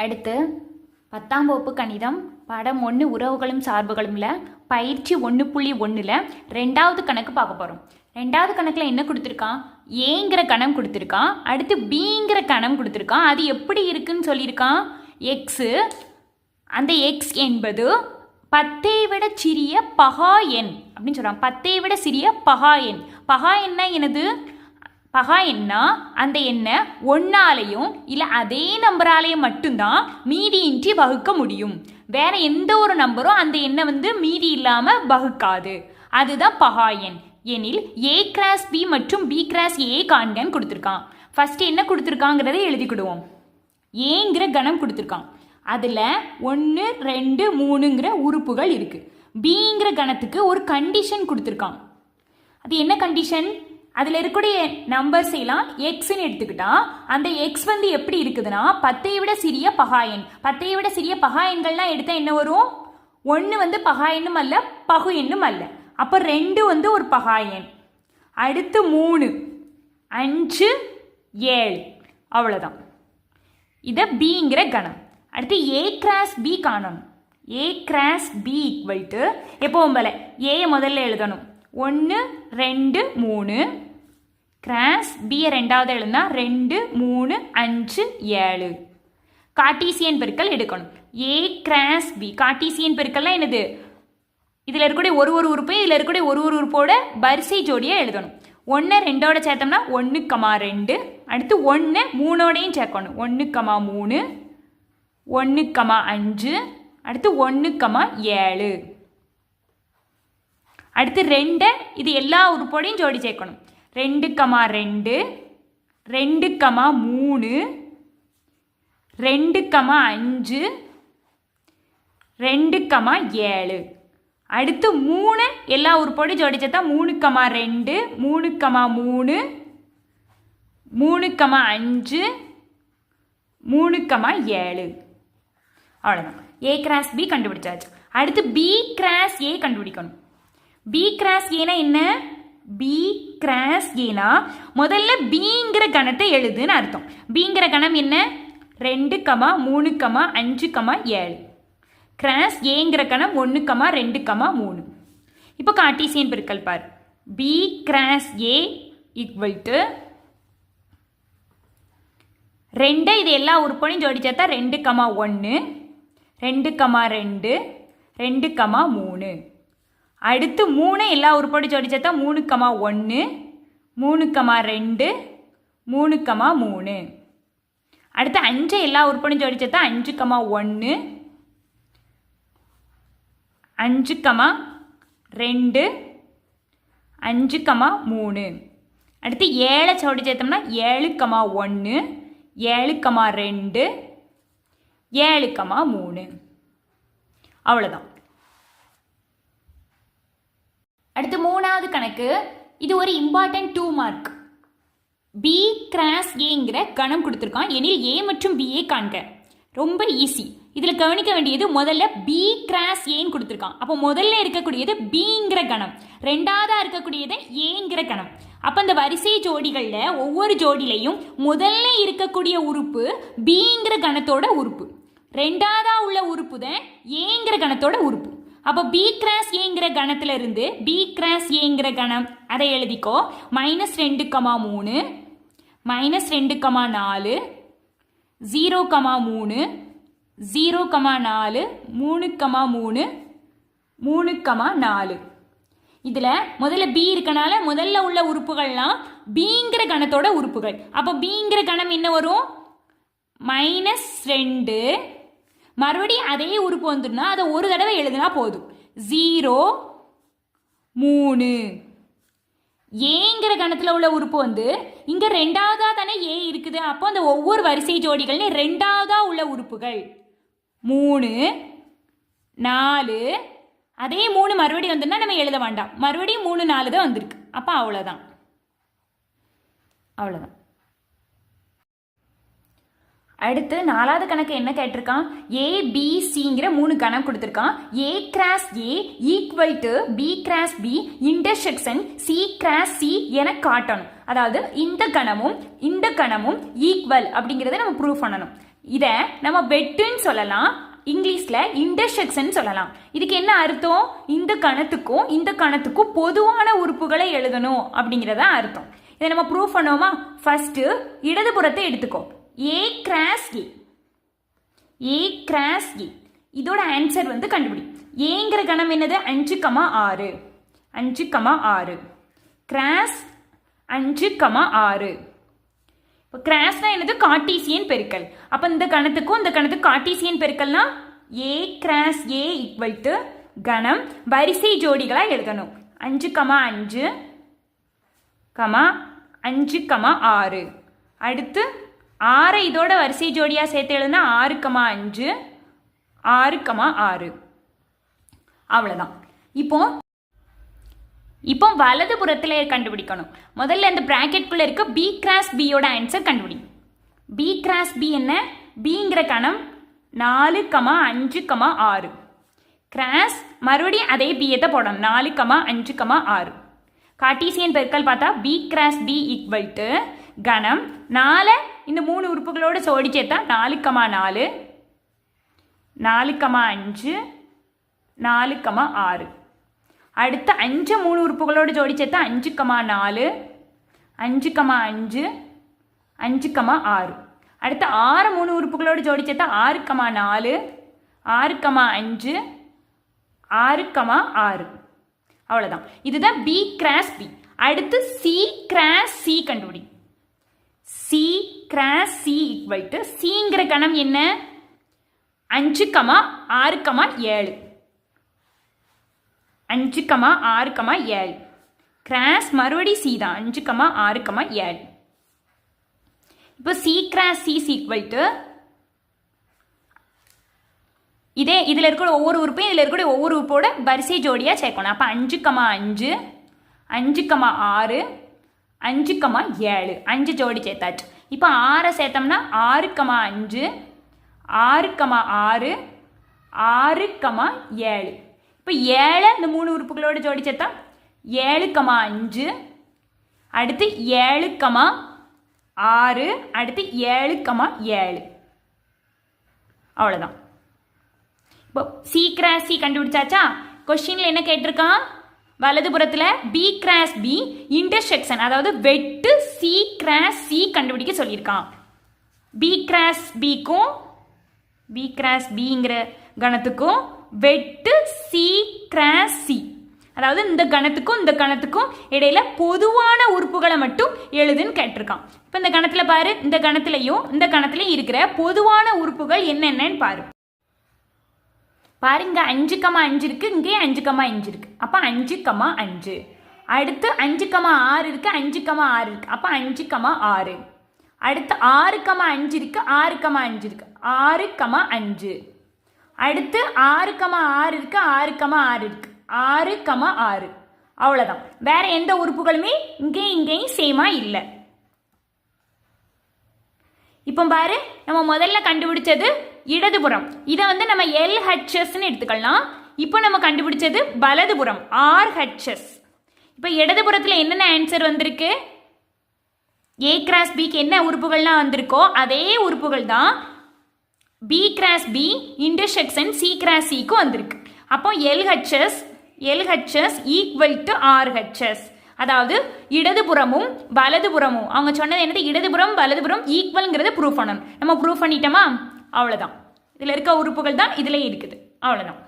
அடுத்து 10ஆம் வகுப்பு கணிதம் பாடம் 1 உறவுகளும் சார்புகளும்ல பயிற்சி 1.1ல் ரெண்டாவது கணக்கு பார்க்க போகிறோம். ரெண்டாவது கணக்கில் என்ன கொடுத்துருக்கான்? ஏங்கிற கணம் கொடுத்துருக்கான். அடுத்து பிங்கிற கணம் கொடுத்துருக்கான். அது எப்படி இருக்குன்னு சொல்லியிருக்கான். எக்ஸு, அந்த எக்ஸ் என்பது 10ஐ விட சிறிய பகா எண் அப்படின்னு சொல்கிறான். 10ஐ விட சிறிய பகா எண். பகா எண்ணா என்னது? பகா எண்ணா அந்த எண்ணை ஒன்னாலையும் இல்லை அதே நம்பராலையும் மட்டும்தான் மீதியின்றி வகுக்க முடியும். வேற எந்த ஒரு நம்பரும் அந்த எண்ணை மீதி இல்லாமல் வகுக்காது. அதுதான் பகா எண். எனில் ஏ கிராஸ் பி மற்றும் பி கிராஸ் ஏ காண்கன்னு கொடுத்துருக்கான். ஃபர்ஸ்ட் என்ன கொடுத்துருக்காங்கிறத எழுதிக்கிடுவோம். ஏங்கிற கணம் கொடுத்துருக்கான். அதில் 1 2 3ங்கிற உறுப்புகள் இருக்குது. பிங்கிற கணத்துக்கு ஒரு கண்டிஷன் கொடுத்துருக்கான். அது என்ன கண்டிஷன்? அதில் இருக்கக்கூடிய நம்பர்ஸ் எல்லாம் எக்ஸ்ன்னு எடுத்துக்கிட்டா அந்த எக்ஸ் எப்படி இருக்குதுன்னா 10ஐ விட சிறிய பகா எண். 10ஐ விட சிறிய பகா எண்கள்லாம் எடுத்தால் என்ன வரும்? 1 பகா எண்ணும் அல்ல, பகு எண்ணும் அல்ல. அப்போ 2 ஒரு பகா எண். அடுத்து 3 5 7 அவ்வளோதான். இதை பிங்கிற கணம். அடுத்து ஏ கிராஸ் பி காணணும். A cross B equal to எப்பவும் போல ஏயை முதல்ல எழுதணும். 1 2 3 கிராஸ் பியை ரெண்டாவது எழுதுனா 2 3 5 7. கார்ட்டீசியன் பெருக்கல் எடுக்கணும். ஏ கிராஸ் பி கார்ட்டீசியன் பெருக்கல்லாம் என்னது? இதில் இருக்கக்கூடிய ஒரு உறுப்பு, இதில் இருக்கக்கூடிய ஒரு உறுப்போட வரிசை ஜோடியாக எழுதணும். 1 2ஓட சேர்த்தோம்னா 1, 2. அடுத்து 1 3ஓடையும் சேர்க்கணும். 1, 3 1, 5. அடுத்து 1, 7. அடுத்து 2 இது எல்லா உறுப்போடையும் ஜோடி சேர்க்கணும். 2, 2 2, 3 2, 5 2, 7. அடுத்து 3 எல்லா உறுப்போடையும் ஜோடி சேர்த்தா 3, 2 3, 3 3, 5 3, 7. அவ்வளோதான். ஏ கிராஸ் பி கண்டுபிடிச்சாச்சு. அடுத்து பி கிராஸ் ஏ கண்டுபிடிக்கணும். பி கிராஸ் ஏனா என்ன? பி கிராஸ் ஏனா முதல்ல பிங்கிற கணத்தை எழுதுன்னு அர்த்தம். பிங்கிற கணம் என்ன? 2, 3, 5, 7. கிராஸ் ஏங்கிற கணம் 1, 2, 3. இப்போ கார்ட்டீசியன் பெருக்கல் பார். B cross A equal to 2 இது எல்லா உறுப்பையும் ஜோடி சேர்த்தா 2, 1 2, 2 2, 3. அடுத்து 3 எல்லா உறுப்போடு ஜோடி சேர்த்தா 3, 1 3, 2 3, 3. அடுத்து 5 எல்லா உறுப்போடும் ஜோடி சேர்த்தா 5, 1 5, 2 5, 3. அடுத்து 7 ஜோடி சேர்த்தோம்னா 7, 1 7, 2 7, 3. அவ்வளோதான். அடுத்து 3வது கணக்கு. இது ஒரு இம்பார்ட்டன்ட் 2 மார்க். பி கிராஸ் ஏங்கிற கணம் கொடுத்துருக்கான். எனில் ஏ மற்றும் பிஏ காண்க. ரொம்ப ஈஸி. இதில் கவனிக்க வேண்டியது முதல்ல பி கிராஸ் ஏன்னு கொடுத்துருக்கான். அப்போ முதல்ல இருக்கக்கூடியது பிங்கிற கணம், ரெண்டாவதாக இருக்கக்கூடியது ஏங்கிற கணம். அப்போ அந்த வரிசை ஜோடிகளில் ஒவ்வொரு ஜோடியிலையும் முதல்ல இருக்கக்கூடிய உறுப்பு பிங்கிற கணத்தோட உறுப்பு, ரெண்டாவதாக உள்ள உறுப்பு தான் ஏங்கிற கணத்தோட உறுப்பு. அப்போ பி கிராஸ் ஏங்கிற கணத்துல இருந்து பி கிராஸ் ஏங்கிற கணம் அதை எழுதிக்கோ. -2, 3 -2, 4 0, 3 0, 4 3, 3, 4. இதில் முதல்ல பி இருக்கனால முதல்ல உள்ள உறுப்புகள்லாம் பிங்கிற கணத்தோட உறுப்புகள். அப்போ பிங்கிற கணம் என்ன வரும்? -2. மறுபடியும் அதே உறுப்பு வந்துடுனா அதை ஒரு தடவை எழுதுனா போதும். 0 3. ஏங்கிற கணத்தில் உள்ள உறுப்பு இங்கே ரெண்டாவதாக தானே ஏ இருக்குது. அப்போ அந்த ஒவ்வொரு வரிசை ஜோடிகள்னு ரெண்டாவதாக உள்ள உறுப்புகள் 3 4. அதே 3 மறுபடியும் வந்துன்னா நம்ம எழுத வேண்டாம். மறுபடியும் 3 4 தான் வந்திருக்கு. அப்போ அவ்வளோதான். அடுத்து 4வது கணக்கு என்ன கேட்டிருக்கான்? ஏ பி சிங்கிற 3 கணம் கொடுத்துருக்கான். A cross A equal to B cross B intersection C cross C என காட்டணும். அதாவது இந்த கணமும் ஈக்குவல் அப்படிங்கிறத நம்ம ப்ரூவ் பண்ணணும். இதை நம்ம வெட்டுன்னு சொல்லலாம், இங்கிலீஷில் இன்டர்செக்ஷன் சொல்லலாம். இதுக்கு என்ன அர்த்தம்? இந்த கணத்துக்கும் பொதுவான உறுப்புகளை எழுதணும் அப்படிங்கிறத அர்த்தம். இதை நம்ம ப்ரூவ் பண்ணுவோமா? ஃபர்ஸ்ட் இடதுபுறத்தை எடுத்துக்கோ. ஏ கிராஸ் ஏ இதோட ஆன்சர் வந்து கண்டுபிடி. ஏங்கிற கணம் என்னது? 5,6 5,6 கிராஸ் 5,6. இப்போ கிராஸ்னா என்னது? கார்ட்டீசியன் பெருக்கல். அப்போ இந்த கணத்துக்கும் கார்ட்டீசியன் பெருக்கல்னா A cross A equal to கணம் வரிசை ஜோடிகளாக எழுதணும். 5,5 5,6. அடுத்து 6 இதோட வரிசை ஜோடியாக சேர்த்து எழுதுனா 6,5 6,6. அவ்வளோதான். இப்போ வலது புறத்தில் கண்டுபிடிக்கணும். முதல்ல இந்த பிராக்கெட்குள்ளே இருக்க பி கிராஸ் பியோட ஆன்சர் கண்டுபிடி. பி கிராஸ் பி என்ன? பிங்கிற கணம் 4,5,6 கிராஸ் மறுபடியும் அதே பியத்தை போடணும். 4,5,6 கார்ட்டீசியன் பெருக்கல் பார்த்தா B cross B equal to கணம் 4 இந்த 3 உறுப்புகளோடு சோடி சேர்த்தா 4,4 4,5 4,6. அடுத்து 5 3 உறுப்புகளோடு ஜோடி சேர்த்தா 5,4 5,5 5,6. அடுத்து 6 3 உறுப்புகளோடு ஜோடி சேர்த்தா 6,4 6,5 6,6. அவ்வளோதான். இதுதான் பி கிராஸ் பி. அடுத்து சி கிராஸ் சி கண்டுபிடி. C cross C equal to சிங்கிற கணம் என்ன? 5,6,7 5,6,7 கிராஸ் மறுபடி சி தான் 5,6,7. இப்போ C cross C equal to இதில் இருக்கிற ஒவ்வொரு உறுப்பையும் இதில் இருக்கிற ஒவ்வொரு உறுப்போட வரிசை ஜோடியாக சேர்க்கணும். அப்போ 5,5 5,6 5,7 5 ஜோடி சேர்த்தாச்சு. இப்போ 6 சேர்த்தோம்னா 6,5 6,6 6,7. இப்போ 7 இந்த 3 உறுப்புகளோடு ஜோடி சேர்த்தா 7,5 அடுத்து 7,6 அடுத்து 7,7. அவ்வளோதான். இப்போ சி கிராஸ் சி கண்டுபிடிச்சாச்சா? கொஸ்டின்ல என்ன கேட்டிருக்கான்? வலதுபுறத்தில் பி கிராஸ் பி இன்டர்செக்ஷன், அதாவது வெட்டு சி கிராஸ் சி கண்டுபிடிக்க சொல்லியிருக்கான். பி கிராஸ் பிங்கிற கணத்துக்கும் வெட்டு சி கிராஸ் சி, அதாவது இந்த கணத்துக்கும் இடையில பொதுவான உறுப்புகளை மட்டும் எழுதுன்னு கேட்டிருக்கான். இப்போ இந்த கணத்தில் பாரு, இந்த கணத்துலையும் இருக்கிற பொதுவான உறுப்புகள் என்னென்னு பாரு. பாருங்க 5,5 இருக்கு, இங்கே 5,5 இருக்கு. அப்போ 5,5. அடுத்து 5,6 இருக்கு, 5,6 இருக்கு. அப்போ 5,6. அடுத்து 6,5 இருக்கு, 6,5 இருக்கு. 6,5. அடுத்து 6,6 இருக்கு, 6,6 இருக்கு. 6,6. அவ்வளோதான். வேற எந்த உறுப்புகளுமே இங்கேயும் சேமா இல்லை. இப்போ பாரு, நம்ம முதல்ல கண்டுபிடிச்சது இடதுபுறம். இதை வந்து நம்ம LHSன்னு எடுத்துக்கலாம். இப்போ நம்ம கண்டுபிடிச்சது வலதுபுறம் RHS. இப்போ இடதுபுறத்தில் என்னென்ன ஆன்சர் வந்திருக்கு? ஏ கிராஸ் பிக்கு என்ன உறுப்புகள்லாம் வந்திருக்கோ அதே உறுப்புகள் தான் B cross B intersection C cross சிக்கு வந்திருக்கு. அப்போ LHS ஈக்குவல் டு RHS, அதாவது இடதுபுறமும் வலதுபுறமும், அவங்க சொன்னது என்னது? இடதுபுறம் வலதுபுறம் ஈக்குவல்ங்கிறத ப்ரூவ் பண்ணணும். நம்ம ப்ரூவ் பண்ணிட்டோமா? அவ்வளோதான். இதில் இருக்க உறுப்புகள் தான் இதில் இருக்குது. அவ்வளோதான்.